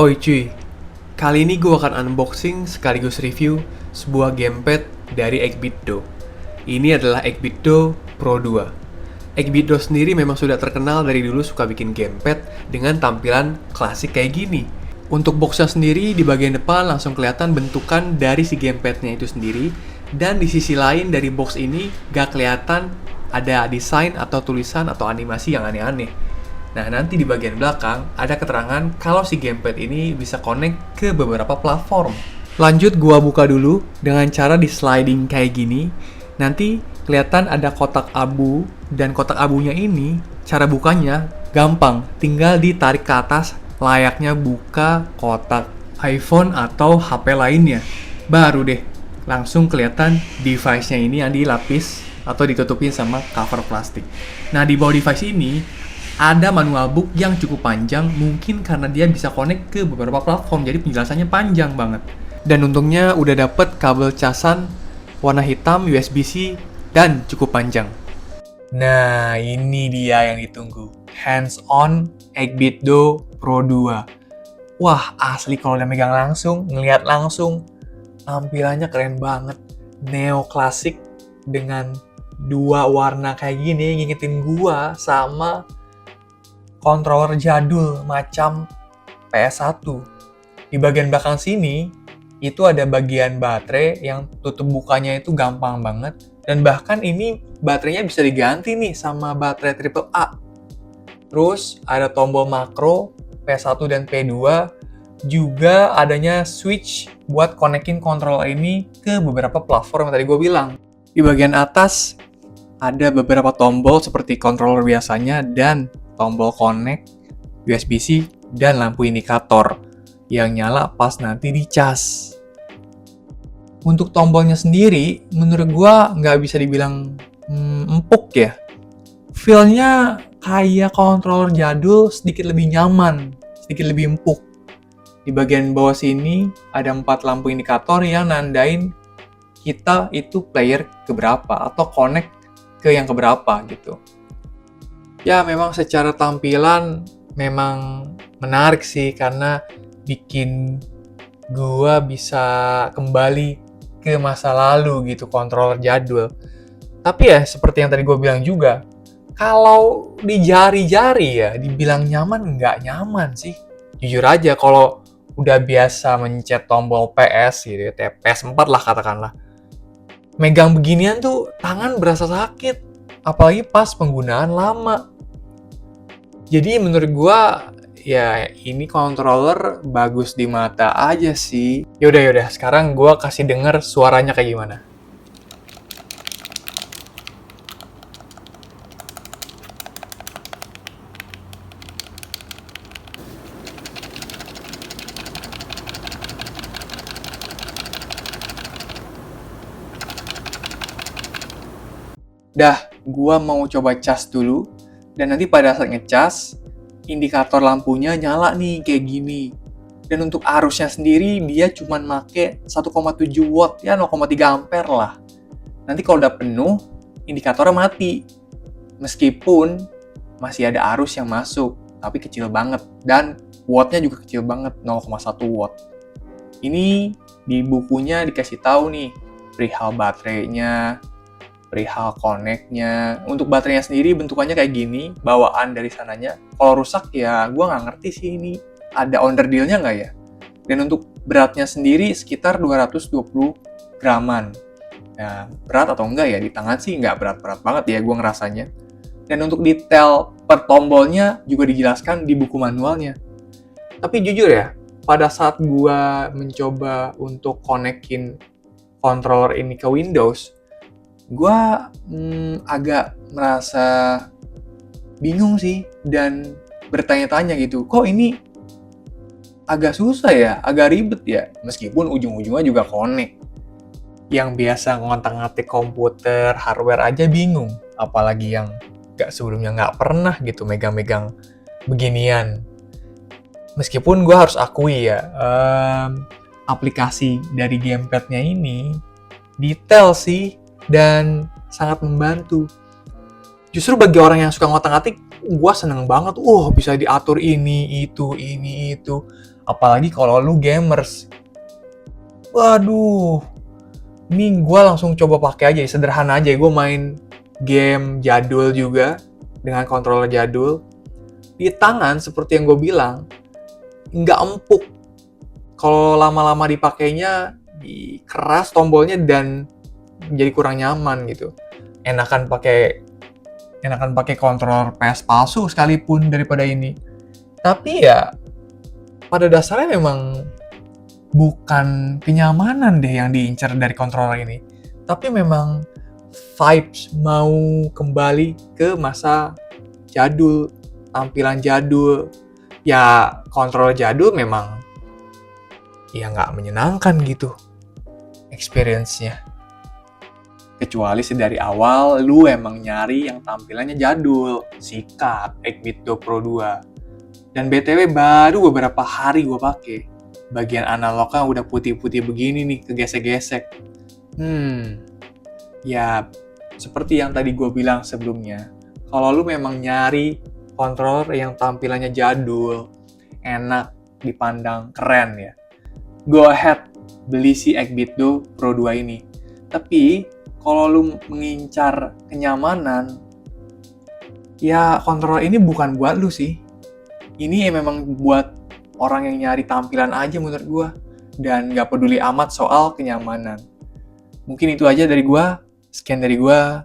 Oi cuy, kali ini gue akan unboxing sekaligus review sebuah gamepad dari Egbido. Ini adalah Egbido Pro 2. Egbido sendiri memang sudah terkenal dari dulu suka bikin gamepad dengan tampilan klasik kayak gini. Untuk boxnya sendiri, di bagian depan langsung kelihatan bentukan dari si gamepadnya itu sendiri. Dan di sisi lain dari box ini gak kelihatan ada desain atau tulisan atau animasi yang aneh-aneh. Nah, nanti di bagian belakang ada keterangan kalau si gamepad ini bisa connect ke beberapa platform. Lanjut, gua buka dulu dengan cara di sliding kayak gini. Nanti kelihatan ada kotak abu, dan kotak abunya ini cara bukanya gampang, tinggal ditarik ke atas layaknya buka kotak iPhone atau HP lainnya. Baru deh, langsung kelihatan device-nya ini yang dilapis atau ditutupin sama cover plastik. Nah, di bawah device ini ada manual book yang cukup panjang, mungkin karena dia bisa connect ke beberapa platform, jadi penjelasannya panjang banget. Dan untungnya udah dapet kabel casan warna hitam USB-C dan cukup panjang. Nah, ini dia yang ditunggu. Hands-on Egbido Pro 2. Wah, asli kalau udah megang langsung, ngeliat langsung, tampilannya keren banget. Neoklasik dengan dua warna kayak gini, ngingetin gua sama controller jadul macam PS1. Di bagian belakang sini, itu ada bagian baterai yang tutup bukanya itu gampang banget. Dan bahkan ini baterainya bisa diganti nih sama baterai AAA. Terus ada tombol makro P1 dan P2. Juga adanya switch buat connecting controller ini ke beberapa platform yang tadi gue bilang. Di bagian atas ada beberapa tombol seperti controller biasanya dan tombol connect, USB-C, dan lampu indikator yang nyala pas nanti dicas. Untuk tombolnya sendiri, menurut gua nggak bisa dibilang empuk ya. Feel-nya kayak controller jadul, sedikit lebih nyaman, sedikit lebih empuk. Di bagian bawah sini ada 4 lampu indikator yang nandain kita itu player keberapa atau connect ke yang keberapa gitu. Ya, memang secara tampilan memang menarik sih karena bikin gua bisa kembali ke masa lalu gitu, controller jadul. Tapi ya seperti yang tadi gua bilang juga, kalau di jari-jari ya dibilang nyaman, nggak nyaman sih. Jujur aja kalau udah biasa mencet tombol PS gitu ya, PS4 lah katakanlah. Megang beginian tuh tangan berasa sakit, apalagi pas penggunaan lama. Jadi menurut gua ya ini controller bagus di mata aja sih. Yaudah, sekarang gua kasih denger suaranya kayak gimana. Dah, gua mau coba cas dulu. Dan nanti pada saat ngecas, indikator lampunya nyala nih kayak gini. Dan untuk arusnya sendiri dia cuma make 1,7 watt, ya 0,3 ampere lah. Nanti kalau udah penuh, indikatornya mati. Meskipun masih ada arus yang masuk, tapi kecil banget. Dan wattnya juga kecil banget, 0,1 watt. Ini di bukunya dikasih tahu nih, perihal baterainya, perihal connect-nya. Untuk baterainya sendiri bentukannya kayak gini, bawaan dari sananya. Kalau rusak ya gue nggak ngerti sih ini ada onderdilnya nggak ya. Dan untuk beratnya sendiri sekitar 220 graman. Nah, berat atau enggak ya, di tangan sih nggak berat-berat banget ya gue ngerasanya. Dan untuk detail per tombolnya juga dijelaskan di buku manualnya. Tapi jujur ya, pada saat gue mencoba untuk connect-in controller ini ke Windows, gue agak merasa bingung sih dan bertanya-tanya gitu, kok ini agak susah ya, agak ribet ya, meskipun ujung-ujungnya juga connect. Yang biasa ngontak-ngatik komputer, hardware aja bingung, apalagi yang sebelumnya nggak pernah gitu megang-megang beginian. Meskipun gue harus akui ya, aplikasi dari gamepad-nya ini detail sih, dan sangat membantu. Justru bagi orang yang suka ngotak-ngatik, gue seneng banget. Bisa diatur ini, itu. Apalagi kalau lu gamers. Waduh, ini gue langsung coba pakai aja, sederhana aja. Gue main game jadul juga, dengan controller jadul. Di tangan, seperti yang gue bilang, nggak empuk. Kalau lama-lama dipakainya, keras tombolnya dan jadi kurang nyaman gitu. Enakan pakai controller PS palsu sekalipun daripada ini. Tapi ya, pada dasarnya memang bukan kenyamanan deh yang diincar dari controller ini. Tapi memang vibes mau kembali ke masa jadul, tampilan jadul. Ya, controller jadul memang ya nggak menyenangkan gitu experience-nya. Kecuali sih dari awal lu emang nyari yang tampilannya jadul, sikat 8-bit Do Pro 2. Dan BTW baru beberapa hari gue pakai. Bagian analognya udah putih-putih begini nih, kegesek-gesek. Ya seperti yang tadi gue bilang sebelumnya, kalau lu memang nyari controller yang tampilannya jadul, enak dipandang, keren ya, go ahead beli si 8-bit Do Pro 2 ini. Tapi kalau lu mengincar kenyamanan, ya controller ini bukan buat lu sih. Ini memang buat orang yang nyari tampilan aja menurut gua, dan gak peduli amat soal kenyamanan. Mungkin itu aja dari gua. Sekian dari gua.